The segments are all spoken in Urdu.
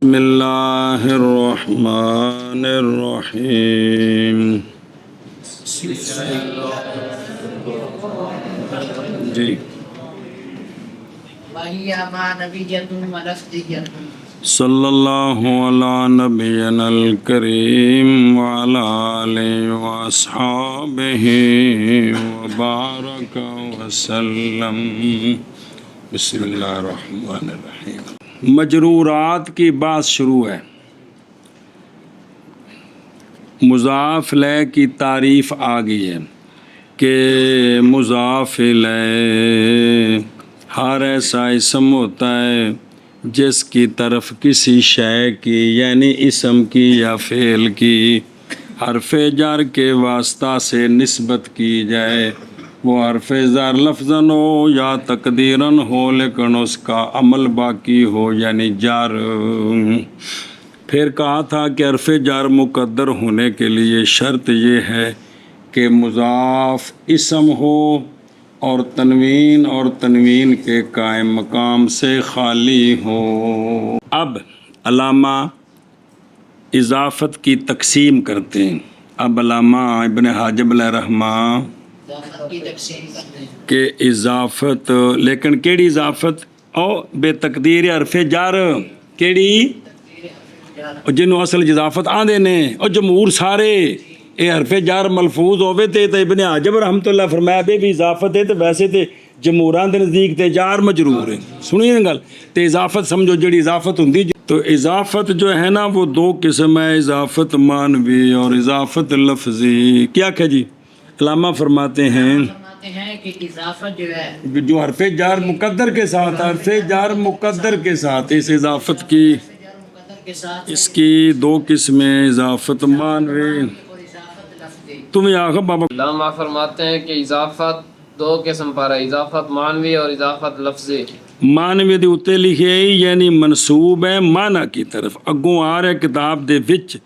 بسم اللہ الرحمن الرحیم. جی صلی اللہ علی نبینا الکریم وعلی آلہ واصحابہ وبارک وسلم. بسم اللہ الرحمن الرحیم. مجرورات کی بات شروع ہے. مضاف الیہ کی تعریف آ گئی ہے کہ مضاف الیہ ہر ایسا اسم ہوتا ہے جس کی طرف کسی شے کی یعنی اسم کی یا فعل کی حرف جر کے واسطہ سے نسبت کی جائے. وہ حرف جر لفظاً ہو یا تقدیراً ہو لیکن اس کا عمل باقی ہو یعنی جر. پھر کہا تھا کہ حرف جر مقدر ہونے کے لیے شرط یہ ہے کہ مضاف اسم ہو اور تنوین کے قائم مقام سے خالی ہو. اب علامہ اضافت کی تقسیم کرتے ہیں. اب علامہ ابن حاجب علیہ رحمہ کہ اضافت لیکن کیڑی اضافت او بے تقدیر حرف جر کیڑی جنہوں اصل اضافت آندے نے اور جمہور سارے اے حرف جر ملفوظ ہوئے تے ابن حاجب رحمۃ اللہ فرمایا بے بھی اضافت ہے تو ویسے تے جمہوراں دے نزدیک تے جار مجرور ہے. سنیے نا گل تے اضافت سمجھو جڑی اضافت ہوندی تو اضافت جو ہے نا وہ دو قسم ہے, اضافت معنوی اور اضافت لفظی. کیا کہ جی علامہ فرماتے ہیں کہ اضافت جو ہے جو حرف جار مقدر کے ساتھ اس اضافت کی اس کی دو قسمیں اضافت معنوی. تم آخر بابا علامہ فرماتے ہیں کہ اضافت دو قسم پر ہے, اضافت معنوی اور اضافت لفظی. معنوی دے اتے لکھے یعنی منسوب ہے معنی کی طرف اگوں آ رہا کتاب دے وچ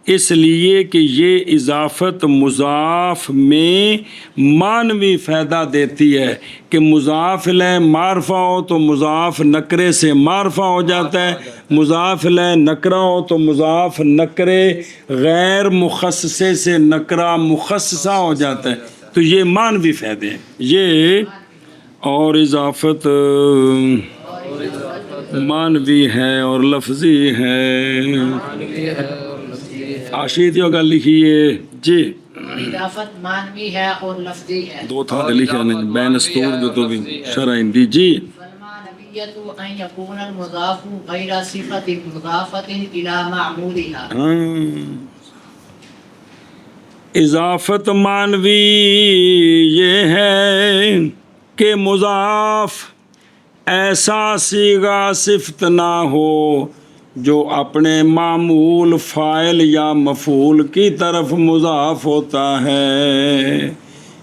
اس لیے کہ یہ اضافت مضاف میں معنوی فائدہ دیتی ہے کہ مضاف الیہ معرفہ ہو تو مضاف نکرے سے معرفہ ہو جاتا ہے, مضاف الیہ نکرہ ہو تو مضاف نکرے غیر مخصصے سے نکرہ مخصصہ ہو جاتا ہے. تو یہ معنوی فائدے ہیں یہ. اور اضافت معنوی ہے اور لفظی ہے. آشیتیوں کا لکھیے جی. اضافت معنوی ہے اور لفظی ہے. دو تھا لکھا نہیں بین اسطور جو تو بھی شرح ہندی جی. فالمعنویت ان یکون المضاف غیر صفت مضافت الی معمولها. اضافت معنوی یہ ہے کہ مضاف ایسا صیغہ صفت نہ ہو جو اپنے معمول فاعل یا مفعول کی طرف مضاف ہوتا ہے.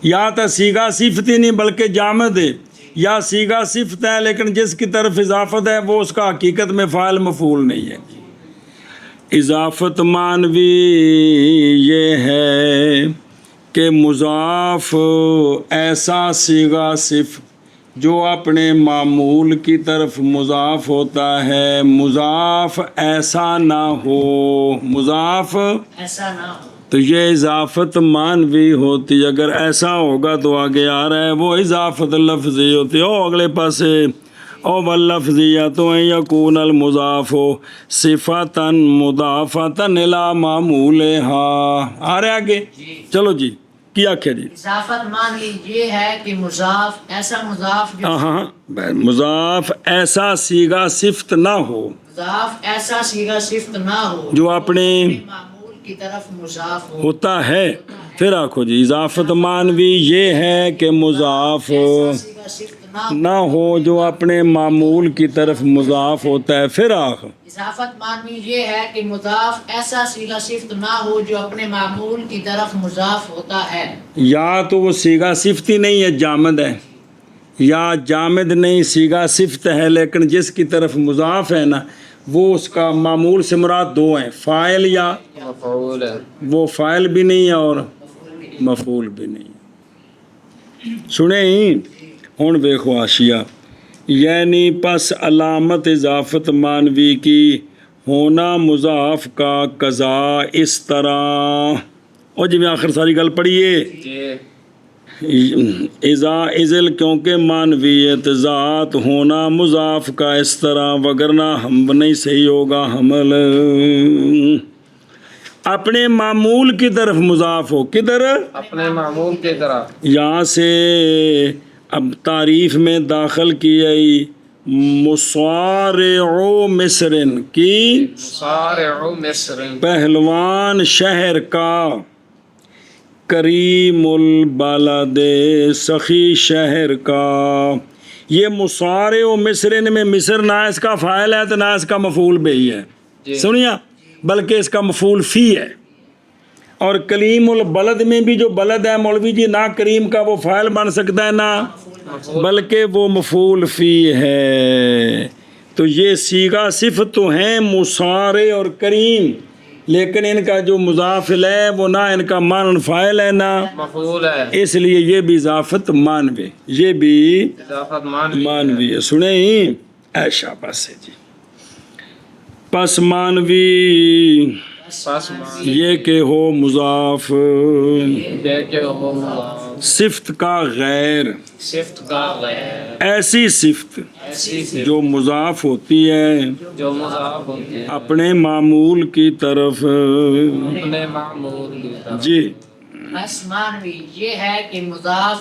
یا تو صیغہ صفت ہی نہیں بلکہ جامد ہے, یا صیغہ صفت ہے لیکن جس کی طرف اضافت ہے وہ اس کا حقیقت میں فاعل مفعول نہیں ہے. اضافت معنوی یہ ہے کہ مضاف ایسا صیغہ صفت جو اپنے معمول کی طرف مضاف ہوتا ہے, مضاف ایسا نہ ہو, مضاف ایسا نہ ہو تو یہ اضافت معنوی ہوتی. اگر ایسا ہوگا تو آگے آ رہا ہے وہ اضافت لفظی ہوتی. اگلے پاسے او واللفظیۃ ان یکون المضاف صفۃ مضافۃ الی معمولها. آ رہے آگے چلو جی کیا کہہ جی. اضافت معنوی یہ ہے کہ مضاف ایسا مضاف جو مضاف ایسا صیغہ صفت نہ ہو, مضاف ایسا صیغہ صفت نہ ہو جو اپنے معمول کی طرف مضاف ہو ہوتا ہے. پھر آخو جی اضافت معنوی یہ ہے کہ مضاف ایسا صیغہ صفت نہ ہو جو اپنے معمول کی طرف مضاف ہوتا ہے. پھر آخر اضافت معنوی یہ ہے کہ مضاف ایسا صیغہ صفت نہ ہو جو اپنے معمول کی طرف مضاف ہوتا ہے. یا تو وہ صیغہ صفت ہی نہیں ہے جامد ہے, یا جامد نہیں صیغہ صفت ہے لیکن جس کی طرف مضاف ہے نا وہ اس کا معمول سے مراد دو ہیں, فاعل یا مفعول ہے. وہ فاعل بھی نہیں ہے اور مفعول بھی نہیں. سنیں ہی ہن ویکھو آشیا یعنی پس علامت اضافت معنوی کی ہونا مضاف کا قضا اس طرح. اور جی میں آخر ساری گل پڑھیے. جی اذا ازل کیونکہ معنویت ذات ہونا مضاف کا اس طرح وگرنہ ہم نہیں صحیح ہوگا حمل اپنے معمول کی طرف مضاف ہو. کدھر؟ اپنے معمول کی طرح. یہاں سے اب تعریف میں داخل کی گئی مصارع مصر کی مصارع مصر پہلوان شہر کا، کریم البلد سخی شہر کا. یہ مصارع مصر میں مصر نہ اس کا فاعل ہے تو نہ اس کا مفعول بھی ہے. جی. سنیا بلکہ اس کا مفعول فی ہے. اور کلیم البلد میں بھی جو بلد ہے مولوی جی نہ کریم کا وہ فاعل بن سکتا ہے نہ بلکہ وہ مفعول فی ہے. تو یہ صیغہ صفت تو ہیں مصارع اور کریم، لیکن ان کا جو مضاف ہے وہ نہ ان کا معنی فاعل ہے نہ مفعول ہے. اس لیے یہ بھی اضافت مانوی، یہ بھی اضافت معنوی مانوی ہے. سنیں ایشا پاس ہے جی. پس مانوی پس معنوی یہ کہ ہو مضاف یہ کہ ہو مضاف صفت کا غیر، صفت کا غیر ایسی صفت ایسی صفت جو مضاف ہوتی ہے جو مضاف ہوتی ہے اپنے معمول کی طرف. اپنے معمول کی طرف. جی بس معنوی یہ ہے کہ مضاف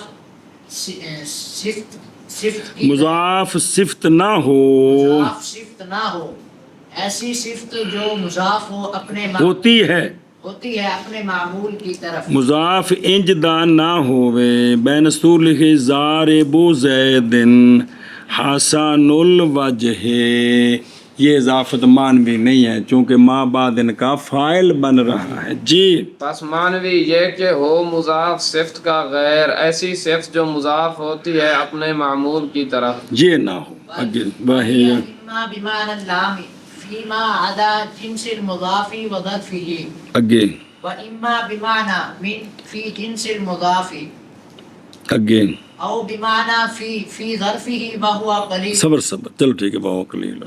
صفت کی مضاف صفت نہ ہو، مضاف صفت نہ ہو، ایسی صفت جو مضاف ہو اپنے ہوتی ہے ہوتی ہے اپنے معمول کی طرف. مضاف انج دان نہ ہووے. بین سطور لکھے ضارب زید حسن الوجہ. یہ اضافت مانوی نہیں ہے چونکہ ما بعد ان کا فاعل بن رہا ہے. جی پس معنوی یہ کہ ہو مضاف صفت کا غیر ایسی صفت جو مضاف ہوتی ہے اپنے معمول کی طرف. یہ نہ ہو. آگے واہی اما بمعنى اللام فيما عدا جنس المضاف وظرفه آگے واما بمعنى من في جنس المضاف آگے او بمعنى في ظرفه وهو قليل صبر چلو ٹھیک ہے. بہت قلیل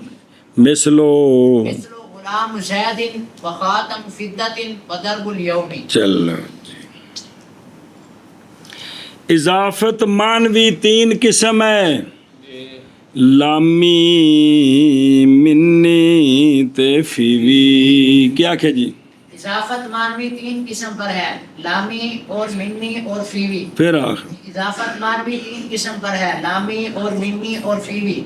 مثلو مثل غلام زید وخاتم فدة وضرب اليوم. چلو جی. اضافت مانوی تین قسم ہے، لامی منی تے فیوی. کیا کہ جی اضافت مانوی تین قسم پر ہے، لامی اور منی اور فیوی. پھر آخر اضافت مانوی تین قسم پر ہے، لامی اور منی اور فیوی.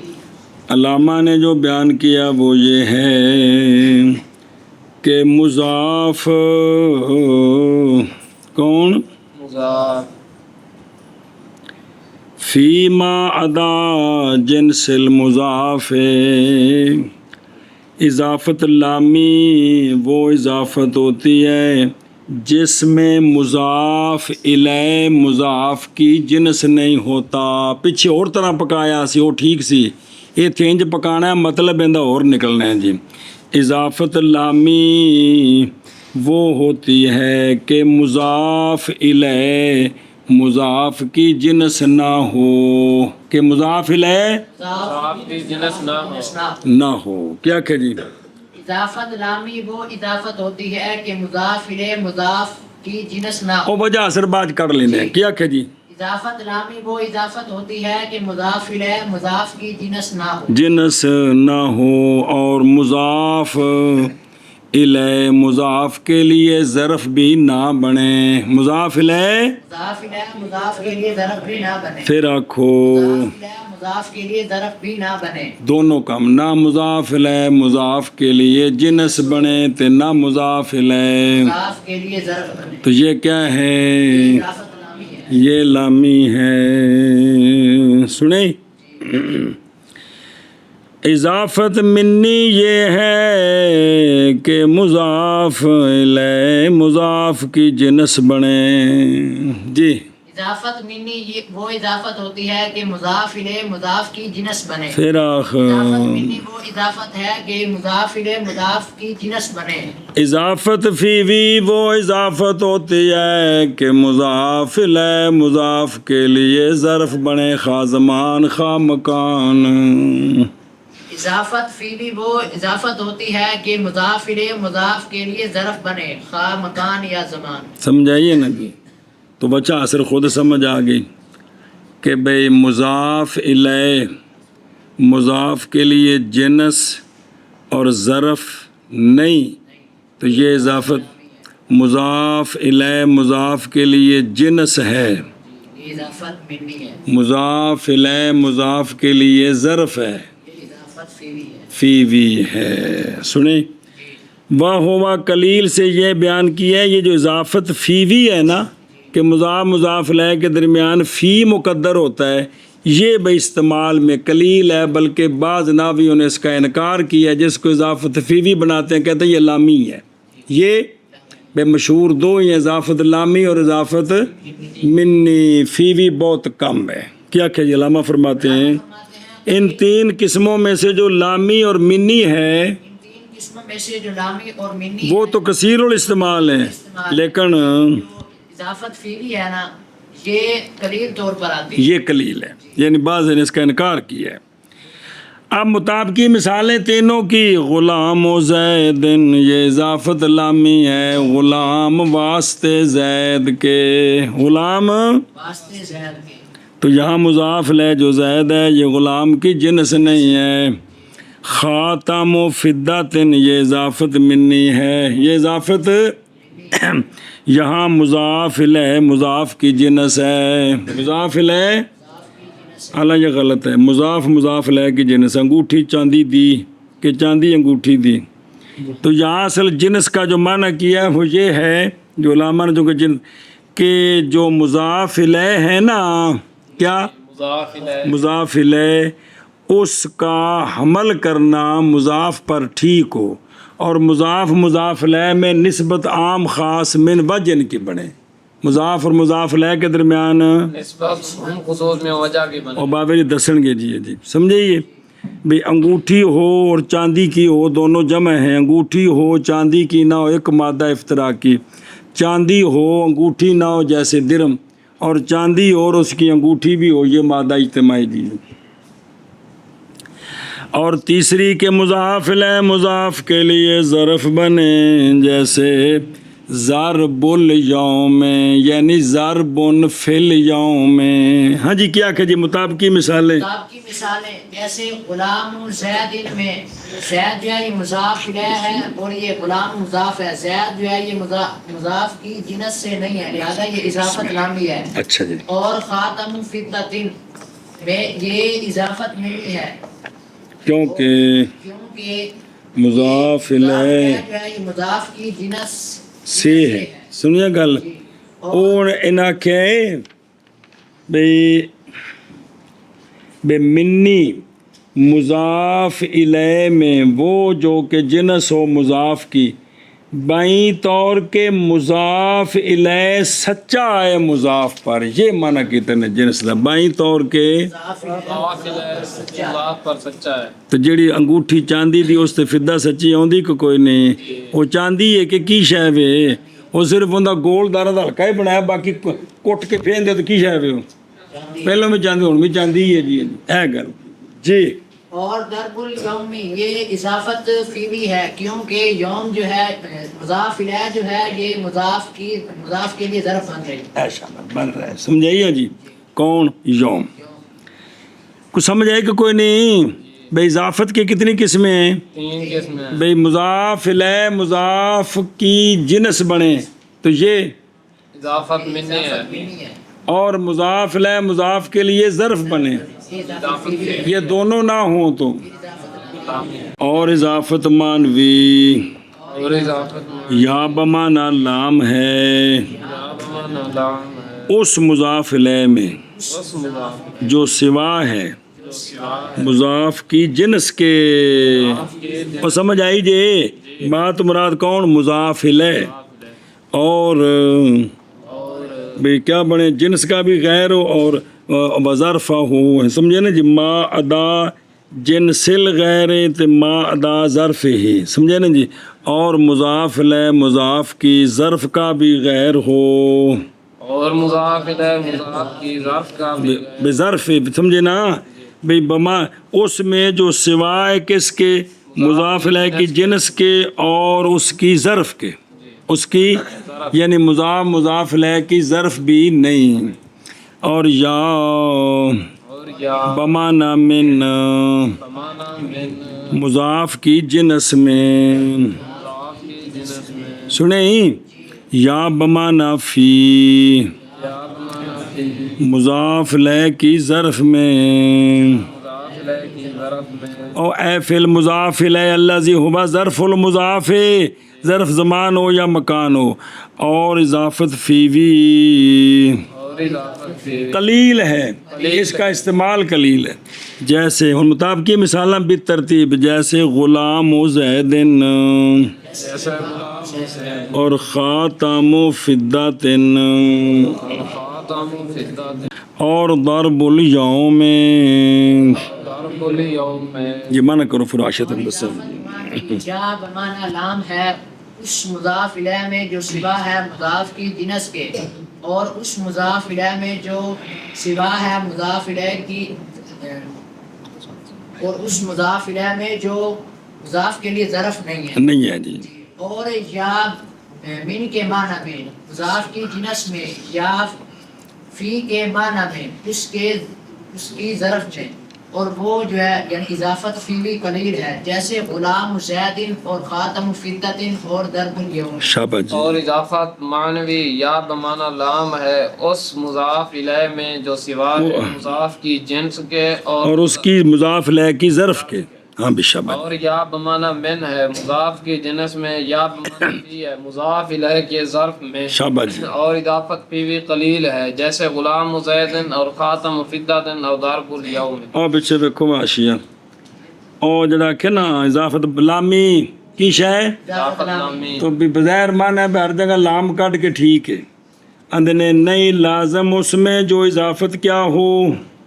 علامہ نے جو بیان کیا وہ یہ ہے کہ مضاف کون مضاف فیما ادا جنس المضاف. اضافت لامی وہ اضافت ہوتی ہے جس میں مضاف الیہ مضاف کی جنس نہیں ہوتا. پیچھے اور طرح پکایا سی وہ ٹھیک سی، یہ تھینج پکانا ہے مطلب اندہ اور نکلنا ہے جی. اضافت لامی وہ ہوتی ہے کہ مضاف الیہ مضاف کی جنس نہ ہو، کہ مضاف الیہ مضاف کی جنس نہ ہو. نہ ہو. کیا کہ جی اضافت لامی وہ اضافت ہوتی ہے کہ مضاف الیہ مضاف کی جنس نہ ہو. وہ وجہ اثر بات کر لینے. کیا کہ جی اضافت لامی وہ اضافت ہوتی ہے کہ مضاف الیہ مضاف کی جنس نہ ہو. جنس نہ ہو اور مضاف الیہ مضاف کے لیے ظرف بھی نہ بنے. مضاف الیہ مضاف الیہ مضاف کے لیے ظرف بھی نہ بنے. پھر آکھو مضاف الیہ مضاف کے لیے ظرف بھی نہ بنے. دونوں کم، نہ مضاف الیہ مضاف کے لیے جنس بنے تے نہ مضاف الیہ. مضاف کے لیے ظرف بنے. تو یہ کیا ہے؟ اضافت لامی ہے. یہ لامی ہے. سنیں اضافت منی یہ ہے کہ مضاف الیہ مضاف کی جنس بنے. جی اضافت منی وہ اضافت ہوتی ہے کہ مضاف الیہ مضاف کی جنس بنے. پھر اضافت آخر منی وہ اضافت ہے کہ مضاف الیہ مضاف کی جنس بنے. اضافت فیوی وہ اضافت ہوتی ہے کہ مضاف الیہ مضاف کے لیے ظرف بنے، خواہ زمان خواہ مکان. اضافت فیلی وہ اضافت ہوتی ہے کہ مضاف الیہ مضاف کے لیے ظرف بنے خواہ مکان یا زمان. سمجھائیے نا جی. تو بچہ اثر خود سمجھ آ گئی کہ بھئی مضاف الیہ مضاف کے لیے جنس اور ظرف نہیں، تو یہ اضافت مضاف الیہ مضاف کے لیے جنس ہے، یہ اضافت منی ہے، مضاف الیہ مضاف کے لیے ظرف ہے، یہ اضافت فیلی ہے. فیوی ہے. سنیں واہ ہوا کلیل سے یہ بیان کیا ہے، یہ جو اضافت فیوی ہے نا کہ مضاف مضاف الیہ کے درمیان فی مقدر ہوتا ہے، یہ بے استعمال میں قلیل ہے، بلکہ بعض ناویوں نے اس کا انکار کیا ہے. جس کو اضافت فیوی بناتے ہیں کہتے ہیں یہ لامی ہے. یہ بے مشہور دو ہی ہیں، اضافت لامی اور اضافت منی. فیوی بہت کم ہے. کیا کہ علامہ فرماتے ہیں ان تین قسموں میں سے جو لامی اور منی ہے ان تین قسموں میں سے جو لامی اور منی وہ تو کثیر الاستعمال ہے، لیکن جو اضافت فیلی ہے نا یہ قلیل طور پر آتی ہے. یہ قلیل ہے، یعنی بعض نے اس کا انکار کیا ہے. اب مطابقی مثالیں تینوں کی. غلام و زید، یہ اضافت لامی ہے، غلام واسطے زید کے، غلام واسطے زید کے. تو یہاں مضاف لے جو زید ہے یہ غلام کی جنس نہیں ہے. خاتم و فداتن، یہ اضافت منی ہے، یہ اضافت یہاں مضاف الیہ مضاف کی جنس ہے. مضاف الیہ اللہ یہ غلط ہے، مضاف مضاف الیہ کی جنس. انگوٹھی چاندی دی کہ چاندی انگوٹھی دی. تو یہاں اصل جنس کا جو معنی کیا ہے وہ یہ ہے جو علامہ نے جو کہ جنس کہ جو مضاف الیہ ہے نا، کیا مضاف الیہ مضاف الیہ اس کا حمل کرنا مضاف پر ٹھیک ہو، اور مضاف مضاف الیہ میں نسبت عام خاص من وجہ کی بنے. مضاف اور مضاف الیہ کے درمیان نسبت ہم خصوص میں وجہ کی بنے. اور بابے جی دسن گے جی جی سمجھئیے بھئی انگوٹھی ہو اور چاندی کی ہو دونوں جمع ہیں. انگوٹھی ہو چاندی کی نہ ہو ایک مادہ افتراقی، چاندی ہو انگوٹھی نہ ہو جیسے درم، اور چاندی ہو اور اس کی انگوٹھی بھی ہو، یہ مادہ اجتماعی دی. اور تیسری کہ مضاف الیہ مضاف کے لیے ظرف بنے، جیسے ضرب الیوم یعنی ضرب فی الیوم. ہاں جی کیا کہ جی مطابقی مثالیں. کتاب کی مثالیں جیسے غلام زید میں زید جو ہے یہ مضاف الیہ ہے اور یہ غلام مضاف ہے. زید جو ہے یہ مضاف کی جنس سے نہیں ہے، لہذا یہ اضافت لامی ہے. اچھا جی. اور خاتم فدۃ میں یہ اضافت منی ہے کیونکہ مضاف الیہ جو ہے یہ مضاف کی جنس سے ہے. سنیے گل اور انہاں کہ بے منی مضاف الیہ میں وہ جو کہ جنس ہو مضاف کی، بائیں طور کے مضاف الیہ سچا ہے مضاف پر، یہ معنی کہتے ہیں جنس دا. بائیں طور کے مضاف الیہ مضاف پر سچا ہے. تو جیڑی انگوٹھی چاندی دی اس تے فدہ سچی آندی کہ کوئی نہیں، وہ چاندی ہے کہ کی شے وے، وہ صرف اوندا گول دارا دا ہلکا ہی بنایا، باقی کٹ کے پھین دے تو کی شے وے. پہلوں میں چاندی ہن بھی چاندی ہے جی اے گل جی. اور ضرب الیوم یہ اضافت فیلی ہے کیونکہ یوم جو ہے مضاف الیہ جو ہے یہ مضاف کے لیے ظرف بن رہی ہے. ایسا بن رہا ہے. سمجھائیے جی کون یوم. کچھ سمجھ آئے کہ کوئی نہیں. بھئی اضافت کی کتنی قسمیں ہیں؟ 3 قسمیں. بھئی مضاف الیہ مضاف کی جنس بنے تو یہ اضافت منی ہے، اور مضاف الیہ مضاف کے لیے ظرف بنے، یہ دونوں نہ ہوں تو. اور اضافت مانوی اور اضافت یا بمانا لام ہے لام ہے اس مضاف الیہ میں اس مضاف جو سوا ہے مضاف کی جنس کے. اور سمجھ آئی جی بات مراد کون؟ مضاف الیہ. اور بھئی کیا بنے جنس کا بھی غیر ہو اور وظرفہ ہو. سمجھے نا جی ما ادا جنسل غیر تے ما ادا ظرف ہی. سمجھے نا جی. اور مضاف الیہ مضاف کی ظرف کا بھی غیر ہو، اور مضاف الیہ مضاف کی ظرف کا بھی بے ظرف. سمجھے نا بھئی بما اس میں جو سوائے کس کے مضاف الیہ کی جنس کے اور اس کی ظرف کے اس کی یعنی مضاف الیہ کی ظرف بھی نہیں اور یا اور یا بمانا من بمانا من مضاف کی جنس میں مضاف کی جنس میں سنیں یا بمانا فی یا بمانا فی مضاف الیہ کی ظرف میں مضاف الیہ کی ظرف میں او اے فی المضاف الیہ الذی ہوا ظرف المضاف ظرف زمان ہو یا مکان ہو اور اضافت فی بھی اور اضافت فی قلیل ہے اس کا استعمال قلیل ہے جیسے ہن مطابق کی مثالاں بالترتیب جیسے غلام و زیدن جیسے غلام حسین اور خاتم و فدتن خاتم فدت اور ضرب الیوم ضرب الیوم میں یہ معنی کرو فراشت بس جا بمانا لام ہے اس مضاف الیہ میں جو سوا ہے مضاف کی جنس کے اور اس مضاف الیہ میں جو سوا ہے مضاف الیہ کی اور اس مضاف الیہ میں جو مضاف کے لیے ظرف نہیں ہے نہیں ہے جی اور یا من کے معنی میں مضاف کی جنس میں یا فی کے معنی میں اس کی ظرف میں اور وہ جو ہے یعنی اضافت فی بھی قلیل ہے جیسے غلام زید اور خاتم فدت اور ضرب الیوم شاباش جی اور اضافت معنوی یا بمانا لام ہے اس مضاف الیہ میں جو سوا ہے مضاف کی جنس کے اور اس کی مضاف الیہ کی ظرف کے ہاں بھی شاباش اور یا بمانا من ہے مضاف کی جنس میں یا بمانا فی ہے مضاف الیہ کے ظرف میں شاباش جی اور اضافت فی بھی قلیل ہے جیسے غلام زید اور خاتم فدت اور ضرب الیوم اور پیچھے دیکھو معاشیہ اور جڑا کہ نا اضافت لامی کی شے اضافت لامی تو بھی بظاہر معنی ہے ہر جگہ لام کٹ کے ٹھیک ہے اندنے نہیں لازم اس میں جو اضافت کیا ہو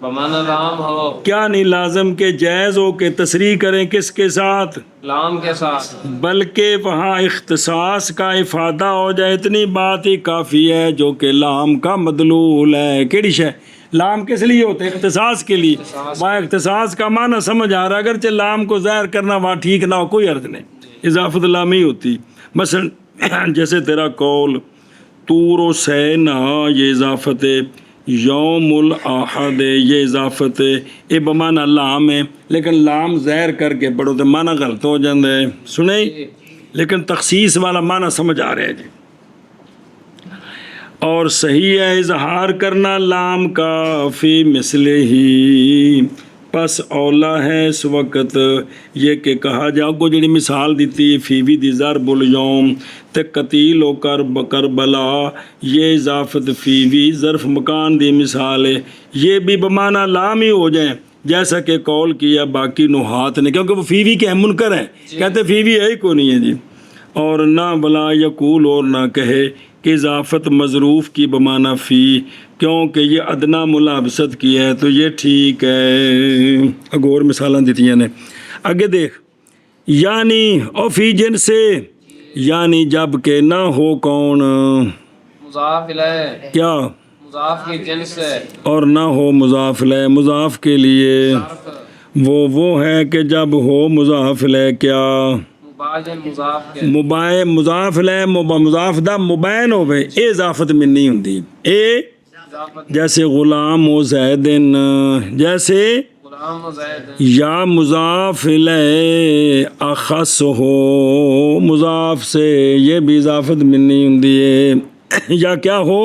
بمانا لام ہو کیا نہیں لازم کہ جائز ہو کہ تصریح کریں کس کے ساتھ لام کے ساتھ بلکہ وہاں اختصاص کا افادہ ہو جائے اتنی بات ہی کافی ہے جو کہ لام کا مدلول ہے کیڑی شے لام کس لیے ہوتا ہے اختصاص کے لیے وہاں اختصاص کا معنی سمجھ آ رہا ہے اگرچہ لام کو ظاہر کرنا وہاں ٹھیک نہ ہو کوئی عرض نہیں اضافت لامی ہوتی مثلا جیسے تیرا قول طور و سینا یہ اضافت ہے یوم الاحد یہ اضافت ہے یہ بمانا لام ہے لیکن لام ظاہر کر کے پڑھو تو معنی غلط ہو جاتا ہے سنیں لیکن تخصیص والا معنی سمجھ آ رہا ہے جی اور صحیح ہے اظہار کرنا لام کا فی مثل ہی پس اولا ہے اس وقت یہ کہ کہا جاؤ کو جڑی مثال دیتی فی بھی دی ضرب الیوم تے قتیل و کربلا یہ اضافت فی بھی ظرف مکان دی مثال ہے یہ بھی بمانا لام ہی ہو جائیں جیسا کہ قول کیا باقی نحات نے کیونکہ وہ فی بھی کے منکر ہیں کہتے فی بھی ہے ہی کو نہیں ہے جی اور نہ بلا یقول اور نہ کہے کہ اضافت مضروف کی بمانا فی کیونکہ یہ ادنا ملابست کی ہے تو یہ ٹھیک ہے اگور مثالاں دیتی ہیں آگے دیکھ یعنی او فی جن سے یعنی جب کہ نہ ہو کون مضاف الیہ کیا مضاف کی جنس سے اور نہ ہو مضاف الیہ مضاف کے لیے وہ ہے کہ جب ہو مضاف الیہ کیا مباین مضاف کے مبائن مضاف الیہ مضاف دا مبین ہوئے اے اضافت میں نہیں ہوندی اے اضافت جیسے غلام و زیدن جیسے غلام و زید یا مضاف الیہ اخص ہو مضاف سے یہ بھی اضافت میں نہیں ہوندی ہے یا کیا ہو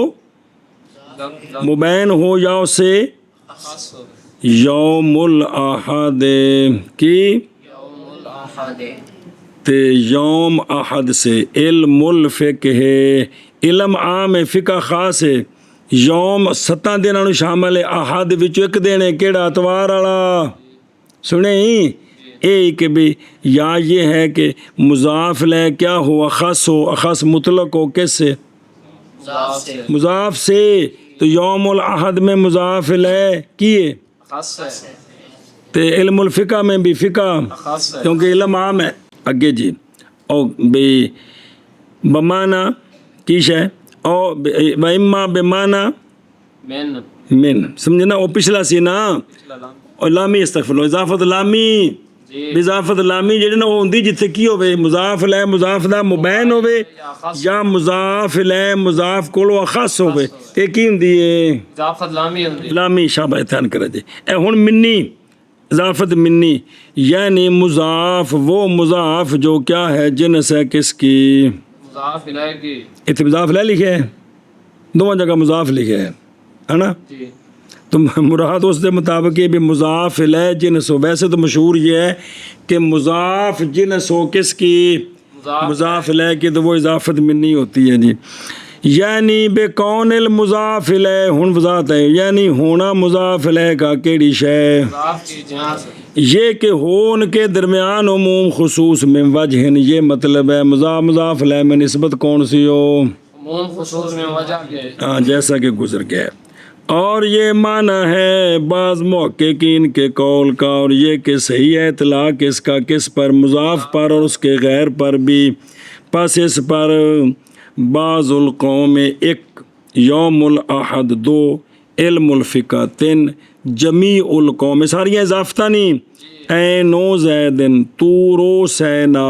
مبین ہو یا اسے خاص یوم الاحد کی یوم الاحد تے یوم احد سے علم الفقہ ہے علم عام ہے فقہ خاص ہے یوم 7 دنوں نوں شامل ہے احد وچ ایک دن ہے کیڑا اتوار والا سنیں اے کہ بھی یا یہ ہے کہ مضاف لے کیا ہو اخص مطلق ہو کس سے مضاف سے تو یوم الاحد میں مضاف لے کیے خاص تے علم الفقہ میں بھی فقہ خاص کیونکہ علم عام ہے اگے جی او بے بمانا کیش ہے او اما بمانا من من سمجھنا او پچھلا سی نا اور ਲਾਮੀ استغفر اضافت ਲਾਮੀ جی اضافت ਲਾਮੀ ਜਿਹੜੀ ਨਾ ਉਹ ਹੁੰਦੀ ਜਿੱਥੇ ਕੀ ਹੋਵੇ ਮੁਜ਼ਾਫ ਲੈ ਮੁਜ਼ਾਫ ਦਾ ਮੁਬੈਨ ਹੋਵੇ ਜਾਂ ਮੁਜ਼ਾਫ ਲੈ ਮੁਜ਼ਾਫ ਕੋਲੋਂ ਅਖਸ ਹੋਵੇ ਇਹ ਕੀ ਹੁੰਦੀ ਹੈ اضافت لامی ہوندی ਲਾਮੀ ਸ਼ਾਬਾਸ਼ ਧਿਆਨ ਕਰੋ ਜੀ ਇਹ ਹੁਣ ਮਿੰਨੀ اضافت منی یعنی مضاف وہ مضاف جو کیا ہے جنس ہے کس کی مضاف الیہ کی اتنے مضاف لے لکھے ہے دونوں جگہ مضاف لکھے ہے نا جی تو مراد اس کے مطابق یہ بھی مضاف الیہ جنس ہو ویسے تو مشہور یہ ہے کہ مضاف جنس ہو کس کی مضاف الیہ کی تو وہ اضافت منی ہوتی ہے جی یعنی بے کون المضاف الیہ ہن وضاحت ہے یعنی ہونا مضاف الیہ کا کیڑی شے مضاف کی جنس یہ کہ ہو ان کے درمیان عموم خصوص میں وجہ یہ مطلب ہے مضاف الیہ میں نسبت کون سی ہو عموم خصوص میں وجہ کے ہاں جیسا کہ گزر گیا اور یہ معنی ہے بعض محققین کے قول کا اور یہ کہ صحیح ہے اطلاق اس کا کس پر مضاف پر اور اس کے غیر پر بھی پس اس پر بعض القوم ایک یوم الاحد دو علم الفقہ تین جمیع القوم ساری اضافتہ نہیں اے نو زیدن تو رو سینا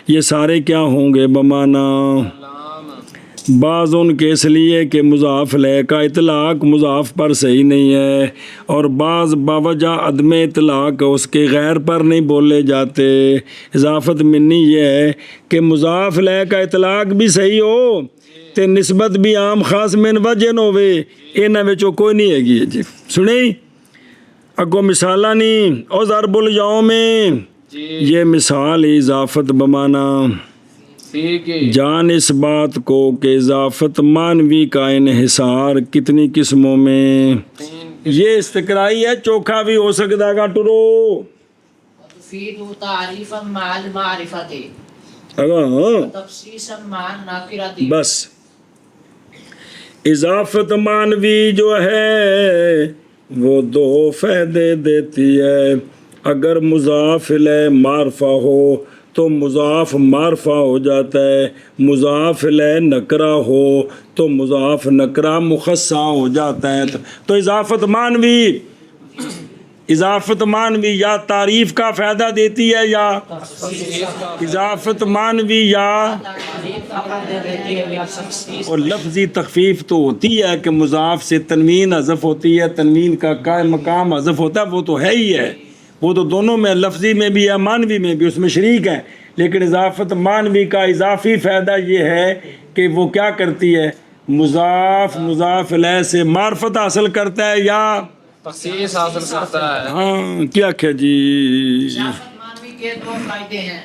یہ سارے کیا ہوں گے بمانا بعض ان کے اس لیے کہ مضاف الیہ کا اطلاق مضاف پر صحیح نہیں ہے اور بعض باوجہ عدم اطلاق اس کے غیر پر نہیں بولے جاتے اضافت منی یہ ہے کہ مضاف الیہ کا اطلاق بھی صحیح ہو تے نسبت بھی عام خاص من وجہ نہ ہوئے انہاں وچوں کوئی نہیں ہے گی جی سنیں اگو مثالاں نہیں او ضرب الیوم جی یہ مثال اضافت بمانا ٹھیک ہے جان اس بات کو کہ اضافت مانوی کا انحصار کتنی قسموں میں یہ استقرائی ہے چوکھا بھی ہو سکتا گا ٹرو تفید تعریفا مع المعرفت ہاں تخصیصا مع النکرۃ بس اضافت مانوی جو ہے وہ دو فائدے دیتی ہے اگر مضاف الیہ معرفہ ہو تو مضاف معرفہ ہو جاتا ہے مضاف الیہ نکرہ ہو تو مضاف نکرہ مخصص ہو جاتا ہے تو اضافت مانوی یا تعریف کا فائدہ دیتی ہے یا اضافت مانوی یا اور لفظی تخفیف تو ہوتی ہے کہ مضاف سے تنوین حذف ہوتی ہے تنوین کا قائم مقام حذف ہوتا ہے وہ تو ہے ہی ہے وہ تو دونوں میں لفظی میں بھی ہے مانوی میں بھی اس میں شریک ہے لیکن اضافت مانوی کا اضافی فائدہ یہ ہے کہ وہ کیا کرتی ہے مضاف الیہ سے معرفت حاصل کرتا ہے یا تخصیص حاصل کرتا ہے ہاں کیا کیا جی اضافت مانوی کے دو فائدے ہیں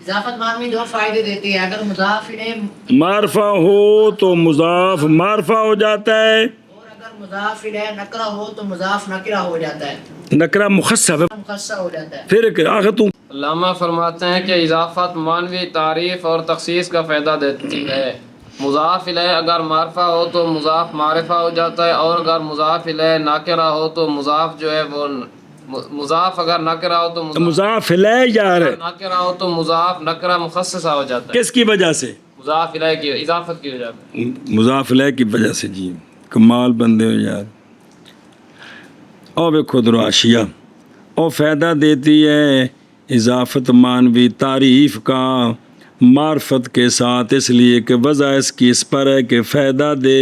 اضافت مانوی دو فائدے دیتی ہے اگر مضاف الیہ معرفہ ہو تو مضاف معرفہ ہو جاتا ہے اور اگر مضاف الیہ نکرہ ہو تو مضاف نکرہ ہو جاتا ہے نکرہ مخصص مخصص ہو جاتا ہے پھر آخر تم علامہ فرماتے ہیں کہ اضافت مانوی تعریف اور تخصیص کا فائدہ دیتی ہے مضاف الیہ اگر معرفہ ہو تو مضاف معرفہ ہو جاتا ہے اور اگر مضاف الیہ ناکرہ ہو تو مضاف جو ہے وہ مضاف اگر ناکرہ ہو تو مضاف الیہ یار ناکرہ ہو تو مضاف نکرہ مخصصہ ہو جاتا ہے کس کی وجہ سے مضاف الیہ کی اضافت کی وجہ سے مضاف الیہ کی وجہ سے جی کمال بندے ہو یار او ویکھو دراشیہ او فائدہ دیتی ہے اضافت مانوی تعریف کا معرفت کے ساتھ اس لیے کہ وضع اس کی اس پر ہے کہ فائدہ دے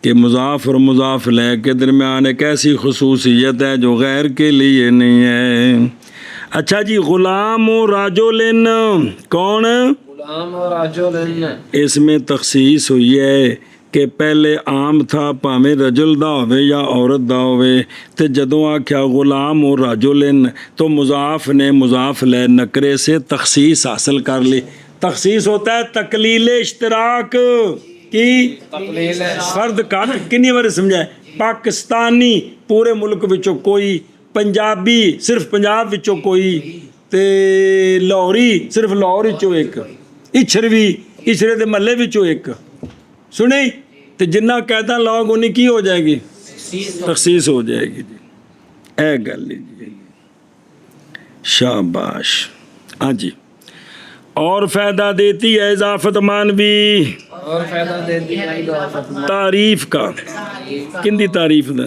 کہ مضاف اور مضاف الیہ کے درمیان ایک ایسی خصوصیت ہے جو غیر کے لیے نہیں ہے اچھا جی غلام و راجولن کون غلام اور رجل اس میں تخصیص ہوئی ہے کہ پہلے عام تھا پاویں رجل دا ہوئے یا عورت دا ہوئے تے جدوں آکھیا غلام و راجولن تو مضاف نے مضاف الیہ نکرے سے تخصیص حاصل کر لی تخصیص ہوتا ہے تقلیل اشتراک کی فرد کا کنی بار سمجھائے پاکستانی پورے ملک وچوں کوئی پنجابی صرف پنجاب وچوں کوئی تے لاہوری صرف لاہور وچوں ایک اچھروی اچھرے دے محلے وچوں ایک سنیں تے جنہ کہتا لوگ انہیں کی ہو جائے گی تخصیص ہو جائے گی جی اے گل لیجیے شاباش ہاں جی اور فائدہ دیتی ہے اضافت مانوی اور فائدہ دیتی ہے اضافت تعریف کا کن دی تعریف دا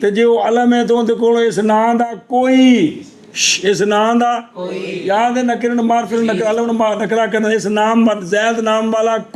ਤੇ ਜੇ ਉਹ ਅਲਮ ਹੈ ਤਾਂ ਉਹਦੇ ਕੋਲ ਇਸ ਨਾਂ ਦਾ ਕੋਈ ਇਸ ਨਾਂ ਦਾ ਯਾਦ ਹੈ ਨਕਰੇ ਨੂੰ ਮਾਰ ਫਿਰ ਨਕਰਾ ਅਲਮ ਨੂੰ ਨਕਰਾ ਕਰਨਾ। ਇਸ ਨਾਮ ਜ਼ੈਦ ਨਾਮ ਵਾਲਾ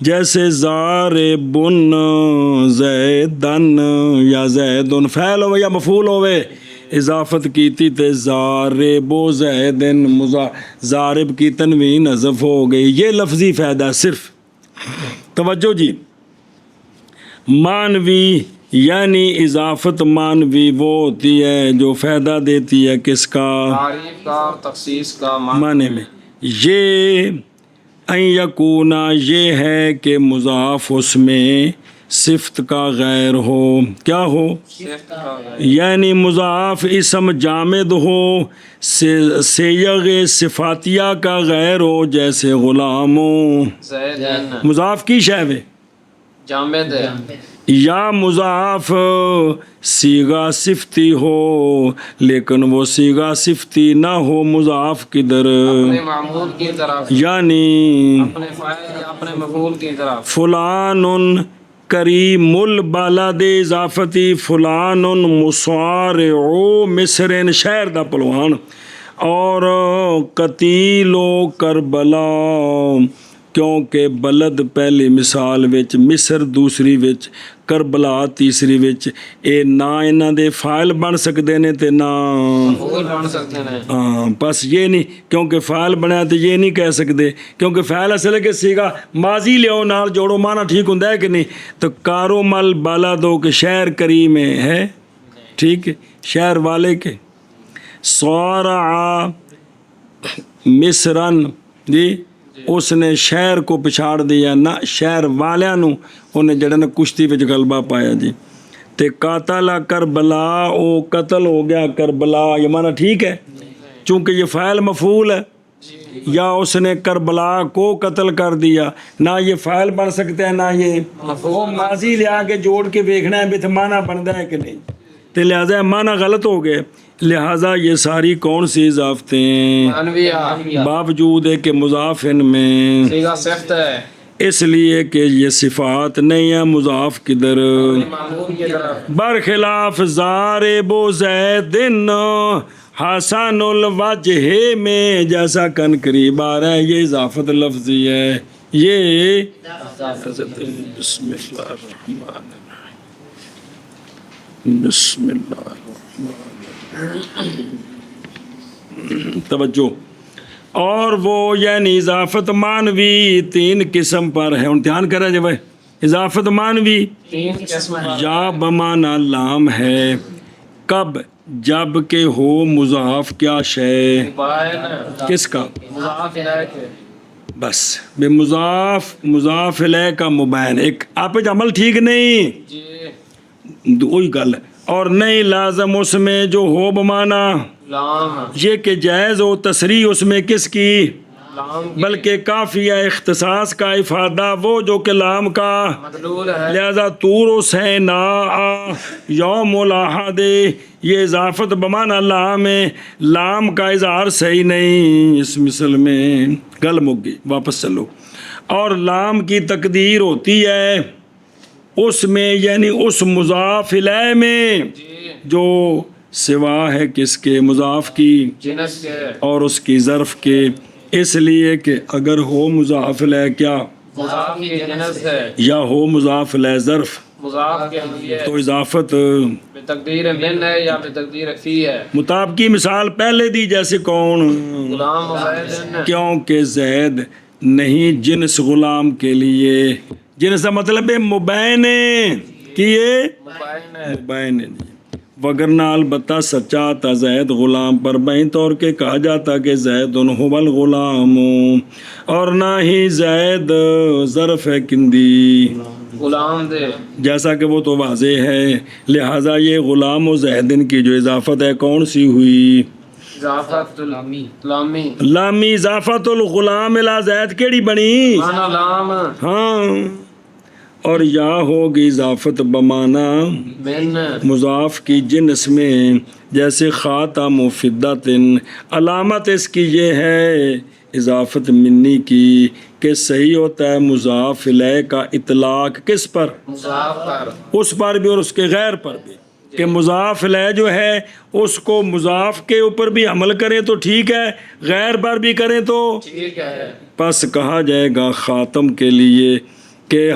جیسے ضاربن زیدن یا زیدن فعل ہوئے یا مفعول ہوئے اضافت کیتی تے ضارب و زیدن ضارب کی تنوین حذف ہو گئی. یہ لفظی فائدہ صرف. توجہ جی. مانوی یعنی اضافت مانوی وہ ہوتی ہے جو فائدہ دیتی ہے کس کا؟ تعریف کا اور تخصیص کا معنی میں. یہ ان یکونا یہ ہے کہ مضاف اس میں صفت کا غیر ہو. کیا ہو؟ صفت کا غیر. یعنی مضاف اسم جامد ہو سیغ صفاتیہ کا غیر ہو جیسے غلاموں. زیدن مضاف کی شے جامد ہے. یا مضاف صیغہ صفتی ہو لیکن وہ صیغہ صفتی نہ ہو مضاف کدھر اپنے معمول کی طرف یعنی اپنے فاعل یا اپنے مفعول کی طرف. فلان کریم البلد اضافتی فلان مصارع مصر شہر دا پلوان اور قتیل و کربلا کیونکہ بلد پہلی مثال وچ مصر دوسری وچ کربلا تیسری وچ اے نہ انہاں دے فاعل بن سکدے نے تے نہ مفعول بن سکتے ہیں. ہاں بس یہ نہیں کیونکہ فاعل بنیا تو یہ نہیں کہہ سکتے کیونکہ فاعل اصل ہے کہ سیگا ماضی لیو نال جوڑو معنی ٹھیک ہوندا ہے کہ نہیں. تو کارو مل بالا دو کہ شہر کریم ہے ٹھیک ہے شہر والے کے. صارع مصرن جی اس نے شہر کو پچھاڑ دیا نہ شہر والیاں نو انہیں جڑا نا کشتی وچ غلبہ پایا جی. تے قاتل کربلا او قتل ہو گیا کربلا یہ معنی ٹھیک ہے چونکہ یہ فاعل مفعول ہے. یا اس نے کربلا کو قتل کر دیا نہ یہ فاعل بن سکتا ہے نہ یہ مفعول. ماضی لیا کے جوڑ کے دیکھنا ہے بھی تو معنی بنتا ہے کہ نہیں. تو لہٰذا معنی غلط ہو گئے. لہٰذا یہ ساری کون سی اضافتیں معنویہ باوجود ہے کہ مضاف ان میں صیغہ صفت ہے اس لیے کہ یہ صفات نہیں ہے مضاف کدھر معمول کی طرف. برخلاف ضارب و زیدن حسن الوجہ میں جیسا کن قریب آ رہا ہے یہ اضافت لفظی ہے. یہ بسم اللہ الرحمن الرحیم بسم اللہ الرحمن توجہ. اور وہ یعنی اضافت مانوی تین قسم پر ہے. ان دھیان کریں جب اضافت مانوی 3 قسم ہے. یا بمانا لام ہے کب جب کہ ہو مضاف کیا شے مبین کس کا مضاف الیہ کے. بس بے مضاف الیہ کا مبین ایک آپ عمل ٹھیک نہیں جی وہی گل ہے. اور نہیں لازم اس میں جو ہو بمانا لام یہ کہ جائز ہو تصریح اس میں کس کی لام کی بلکہ کافی ہے اختصاص کا افادہ وہ جو کہ لام کا مدلول ہے. لہذا طور سے نا یوم الاحد یہ اضافت بمانا لام ہے لام کا اظہار صحیح نہیں اس مثل میں گل مک گئی واپس چلو. اور لام کی تقدیر ہوتی ہے اس میں یعنی اس مضاف الیہ میں جی جو سوا ہے کس کے مضاف کی جنس کے اور اس کی ظرف کے. اس لیے کہ اگر ہو مضاف الیہ کیا مضاف کی جنس ہے یا ہو مضاف الیہ ظرف مضاف کے لیے تو اضافت بتقدیر من ہے یا بتقدیر فی ہے. مطابقی مثال پہلے دی جیسے کون غلام و زید کیونکہ زید نہیں جنس غلام کے لیے جنس کا مطلب ہے مبین کہ یہ مبین ہے. مبین ہے وگرنہ البتہ سچا تھا زید غلام پر بین طور کے کہا جاتا کہ زید هو الغلام اور نہ ہی زید ظرف ہے کندی غلام دے جیسا کہ وہ تو واضح ہے. لہٰذا یہ غلام و زیدن کی جو اضافت ہے کون سی ہوئی اضافت لامی لامی اضافت الغلام الی زید کیڑی بنی مانا لام ہاں. اور یا ہوگی اضافت بمانا من مضاف کی جنس میں جیسے خاتم و فدت علامت اس کی یہ ہے اضافت منی کی کہ صحیح ہوتا ہے مضاف الیہ کا اطلاق کس پر مضاف پر اس پر بھی اور اس کے غیر پر بھی کہ مضاف الیہ جو ہے اس کو مضاف کے اوپر بھی عمل کریں تو ٹھیک ہے غیر پر بھی کریں تو ٹھیک ہے. پس کہا جائے گا خاتم کے لیے کہ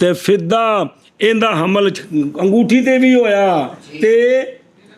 ਤੇ ਫਿੱਦਾ ਇਹਦਾ ਹਮਲ ਅੰਗੂਠੀ ਤੇ ਵੀ ਹੋਇਆ ਤੇ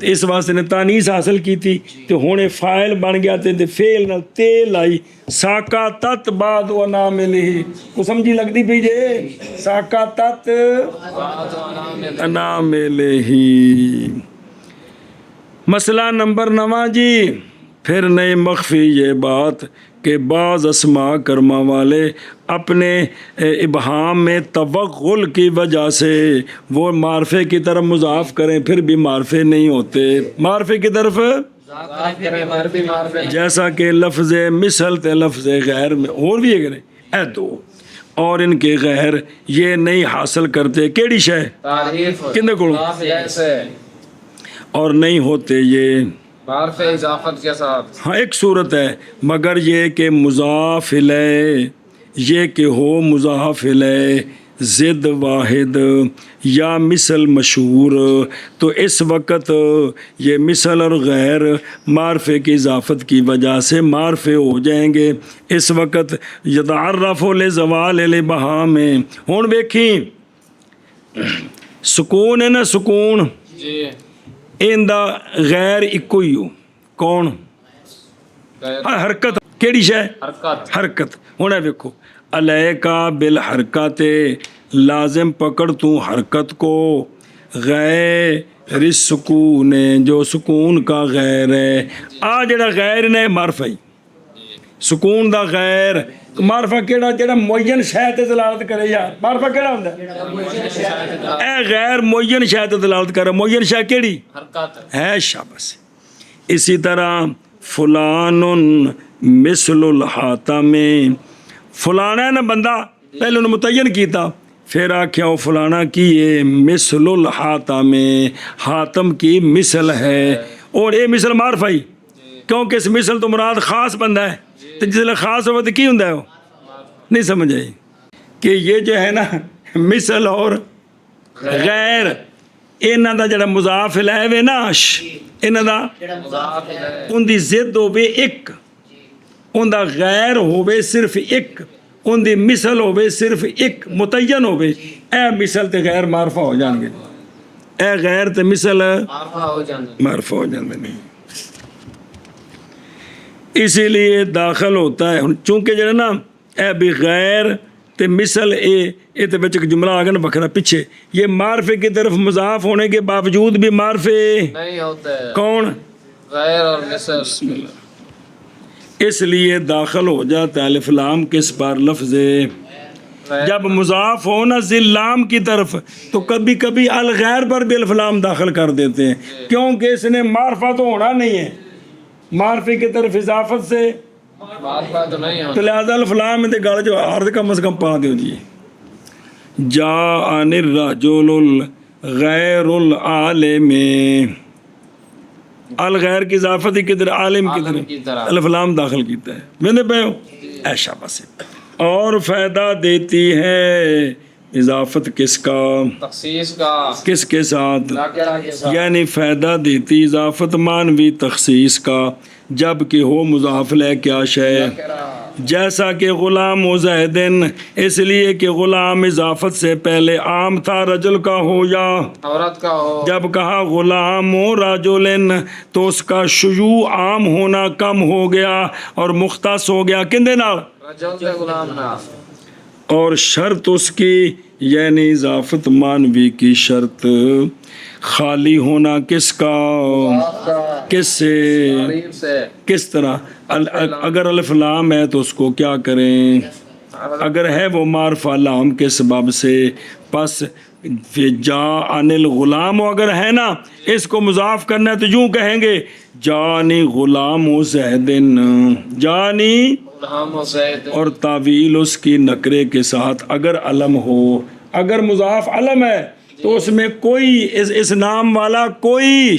ਤੇ ਇਸ ਵਾਸਤੇ ਨੇ ਤਾਨੀਸ ਹਾਸਲ ਕੀਤੀ ਤੇ ਹੁਣ ਇਹ ਫਾਇਲ ਬਣ ਗਿਆ ਤੇ ਫੇਲ ਨਾਲ ਤੇ ਲਾਈ ਸਾਕਾ ਤਤ ਬਾਦ ਉਹ ਨਾ ਮਿਲੀ ਕੋ ਸਮਝੀ ਲੱਗਦੀ ਪਈ ਜੇ ਸਾਕਾ ਤਤ ਨਾ ਮਿਲੇ ਹੀ مسئلہ نمبر 9 جی پھر نئی مخفی یہ بات کہ بعض اسماء کرما والے اپنے ابہام میں توغل کی وجہ سے وہ معرفے کی طرف مضاف کریں پھر بھی معرفے نہیں ہوتے معرفے کی طرف جیسا کہ لفظ مثل تے لفظ غیر میں اور بھی ہے اے دو اور ان کے غیر یہ نہیں حاصل کرتے کیڑی شے کندے کول اور نہیں ہوتے یہ معرف اضافت کے ساتھ ہاں ایک صورت ہے مگر یہ کہ مضاف الیہ یہ کہ ہو مضاف الیہ ضد واحد یا مثل مشہور تو اس وقت یہ مثل اور غیر معرفے کی اضافت کی وجہ سے معرفے ہو جائیں گے اس وقت یتعرف لزوال الابہام میں ہون دیکھیں سکون ہے نا سکون جی ایندا غیر اکو ہی ہو کون حرکت کیڑی شے حرکت ہونا دیکھو علیکا بالحرکت لازم پکڑ تو حرکت کو غیر سکون جو سکون کا غیر ہے آ جڑا غیر نے معرفہ ہی سکون دا غیر معرفہ کیڑا جڑا معین شے تے دلالت کرے یار معرفہ کیڑا ہوندا اے غیر معین شے تے دلالت کرے معین شے کیڑی حرکت ہے شاباش اسی طرح فلان مثل الحاتم فلانا ہے نا بندہ پہلے انہوں متعین کیتا پھر آکھیا وہ فلانا کی یہ مثل الحاتم حاتم کی مثل ہے اور یہ مثل معرفہ ہی کیونکہ اس مثل تو مراد خاص بندہ ہے تو جس لئے خاص ہوگا تو کی ہوں وہ نہیں سمجھ آئی کہ یہ جو ہے نا مثل اور غیر انہاں دا جڑا مضاف الیہ وے نا انہاں دا ان دی ضد ہوے ایک ان دا غیر ہوے صرف ایک ان دی مثل ہوے صرف ایک متعین ہوے اے مثل تے غیر معرفہ ہو جان گے اے غیر تے مثل معرفہ ہو جاندے نہیں اسی لیے داخل ہوتا ہے چونکہ جو ہے نا اے بھی غیر تے مثل اے تے بچ ایک جملہ آگے نا بکھرا پیچھے یہ معرفے کی طرف مضاف ہونے کے باوجود بھی معرفے نہیں ہوتے کون غیر اور مثل اس لیے داخل ہو جاتا ہے الف لام کس پر لفظ جب مضاف ہو نا ذی لام کی طرف تو کبھی کبھی الغیر پر بھی الف لام داخل کر دیتے ہیں کیونکہ اس نے معرفہ تو ہونا نہیں ہے معرفے کی طرف اضافت سے تو لہذا الف لام میں گل جو عرض کم از کم پا دیو جی جاء الرجل الغیر العالم الغیر کی اضافت ہی کدھر عالم کدھر الف لام داخل کیتا ہے میں نے پہ ایشا بس اور فائدہ دیتی ہے اضافت کس کا تخصیص کا کس کے ساتھ یعنی فائدہ دیتی اضافت مانوی تخصیص کا جب کہ ہو مضاف لے کیا شے جیسا کہ غلام و زیدن اس لیے کہ غلام اضافت سے پہلے عام تھا رجل کا ہو یا عورت کا ہو جب کہا غلام و رجلن تو اس کا شیوع عام ہونا کم ہو گیا اور مختص ہو گیا کندے نال رجل سے غلام نہ اور شرط اس کی یعنی اضافت مانوی کی شرط خالی ہونا کس کا کس سے کس طرح اگر الف لام ہے تو اس کو کیا کریں اگر ہے وہ معرفہ لام کے سبب سے پس جاء الغلام اگر ہے نا اس کو مضاف کرنا ہے تو یوں کہیں گے جانی غلام و زیدن جانی اور تعویل اس کی نکرے کے ساتھ اگر علم ہو اگر مضاف علم ہے تو اس میں کوئی اس نام والا کوئی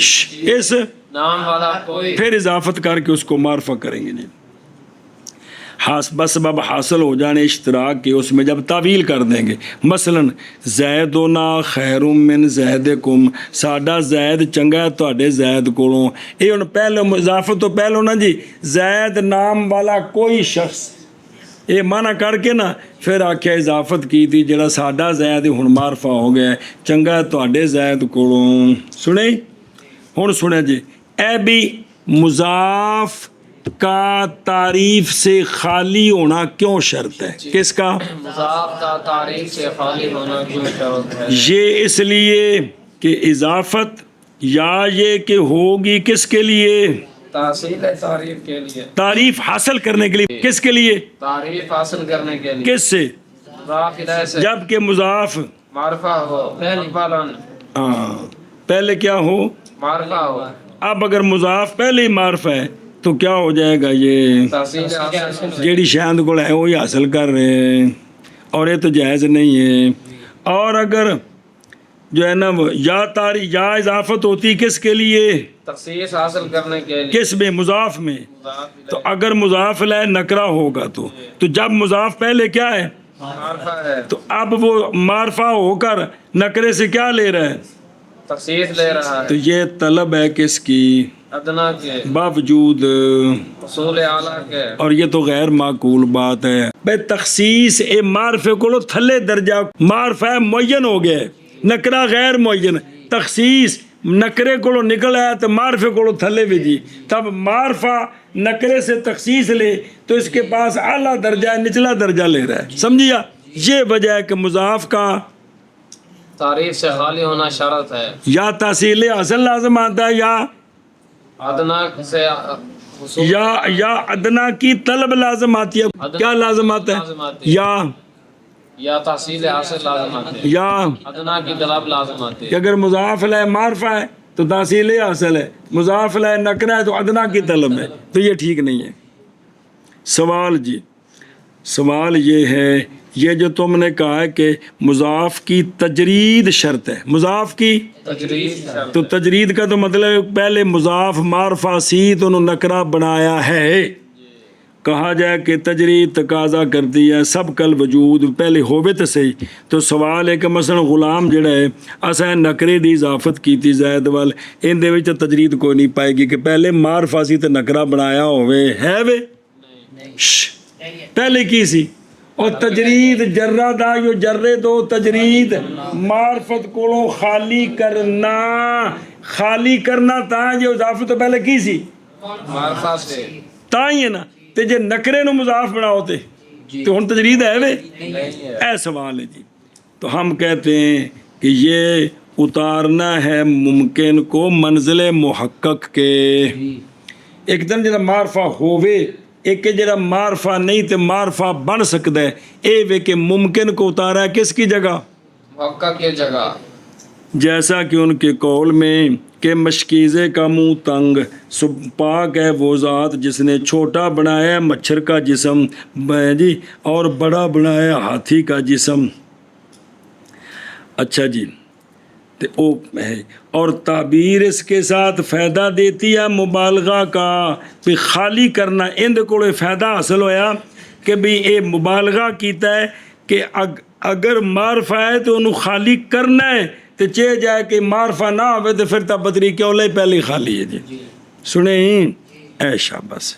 اس نام والا کوئی پھر اضافت کر کے اس کو معرفہ کریں گے نہیں بسبب حاصل ہو جانے اشتراک کے اس میں جب تعویل کر دیں گے مثلا زیدنا خیر من زیدکم ساڈا زید چنگا ہے تواڈے زید کولوں یہ ہن پہلے اضافت تو پہلو نا جی زید نام والا کوئی شخص یہ مانا کر کے نا پھر آکھیا اضافت کی تھی جڑا ساڈا زید ہن معرفہ ہو گیا چنگا ہے تواڈے زید کولوں سنیں ہن سنیں جی اے بھی مضاف کا تعریف سے خالی ہونا کیوں شرط ہے؟ کس کا؟ مضاف کا تعریف سے خالی ہونا کیوں شرط ہے؟ یہ اس لیے کہ اضافت یا یہ کہ ہوگی کس کے لیے؟ تحصیل تعریف کے لیے، تعریف حاصل کرنے کے لیے. کس کے لیے؟ تعریف حاصل کرنے کے لیے. کس سے؟ مضاف الیہ سے جب کہ مضاف معرفہ ہو، اولاً پہلے کیا ہو؟ معرفہ ہو. اب اگر مضاف پہلے ہی معرفہ ہے تو کیا ہو جائے گا؟ یہ تحصیل حاصل جیڑی شاند کو ہے وہی حاصل کر رہے ہیں اور یہ تو جائز نہیں ہے. اور اگر جو ہے نا یا اضافت ہوتی کس کے لیے؟ تخصیص حاصل کرنے کے لیے. کس میں؟ مضاف میں. مضاف الیہ تو اگر مضاف الیہ نکرہ ہوگا تو جب مضاف پہلے کیا ہے؟ معرفہ ہے، تو اب وہ معرفہ ہو کر نکرے سے کیا لے رہا ہے؟ تخصیص لے رہا ہے. تو یہ طلب ہے کس کی؟ ادنا کے باوجود اصول اعلیٰ کے. اور یہ تو غیر معقول بات ہے بھائی. تخصیص اے معرفے کو تھلے درجہ معرفہ معین ہو گیا ہے، نکرہ غیر معین. تخصیص نکرے کو نکل آیا تو معرفے کو تھلے بھی جی. تب معرفہ نکرے سے تخصیص لے تو اس کے پاس اعلیٰ درجہ ہے، نچلا درجہ لے رہا ہے. سمجھیا؟ یہ وجہ ہے کہ مضاف کا تعریف سے خالی ہونا شرط ہے. یا تحصیل اصل لازم آتا ہے ادنا سے حصول یا ادنا کی طلب لازم آتی ہے. کیا لازم آتا لازم ہے؟ آتی ہے. یا تحصیل حاصل لازم آتے ہیں. یا ادنا کی طلب لازم آتی کہ ہے. اگر مضاف الیہ معرفہ ہے تو تحصیل حاصل ہے، مضاف الیہ نکرہ ہے تو ادنا کی طلب ہے. تو یہ ٹھیک نہیں ہے. سوال جی، سوال یہ ہے، یہ جو تم نے کہا ہے کہ مضاف کی تجرید شرط ہے، مضاف کی تجرید شرط تو تجرید کا تو مطلب پہلے مضاف معرفہ سی تو انہوں نکرہ بنایا ہے. کہا جائے کہ تجرید تقاضا کرتی ہے سب کل وجود پہلے ہووے تو صحیح. تو سوال ہے کہ مثلا غلام جڑا ہے اساں نکرے دی اضافت کیتی زید وال ان دے وچ تجرید کوئی نہیں پائے گی کہ پہلے معرفہ سی تے نکرہ بنایا ہوئے ہے وے. پہلے کی سی اور تجرید جرہ دا یو جرے دو تجرید معرفت کو خالی کرنا تا جو اضافت تو پہلے کی سی معرفہ سے تا ہی ہے نا. تے جے نکرے نو مضاف بناؤ تے تو ہن تجرید ہے وے. نہیں ہے. اے سوال ہے جی. تو ہم کہتے ہیں کہ یہ اتارنا ہے ممکن کو منزل محقق کے. ایک دن جڑا معرفہ ہووے ایک جڑا معرفہ نہیں تے معرفہ بن سکتا ہے اے وے کہ ممکن کو اتارا ہے کس کی جگہ؟ محقق کی جگہ. جیسا کہ ان کے قول میں کہ مشکیزے کا منہ تنگ پاک ہے وہ ذات جس نے چھوٹا بنایا مچھر کا جسم جی اور بڑا بنایا ہاتھی کا جسم. اچھا جی تو اور تعبیر اس کے ساتھ فائدہ دیتی ہے مبالغہ کا بھی خالی کرنا. اند کو فائدہ حاصل ہویا کہ بھی اے مبالغہ کیتا ہے کہ اگر معرفہ ہے تو انہوں خالی کرنا ہے تو چاہے جائے کہ معرفہ نہ ہوئے تو پھر تب بدری کیوں لے پہلی خالی ہے جی. سنیں اے شاباش.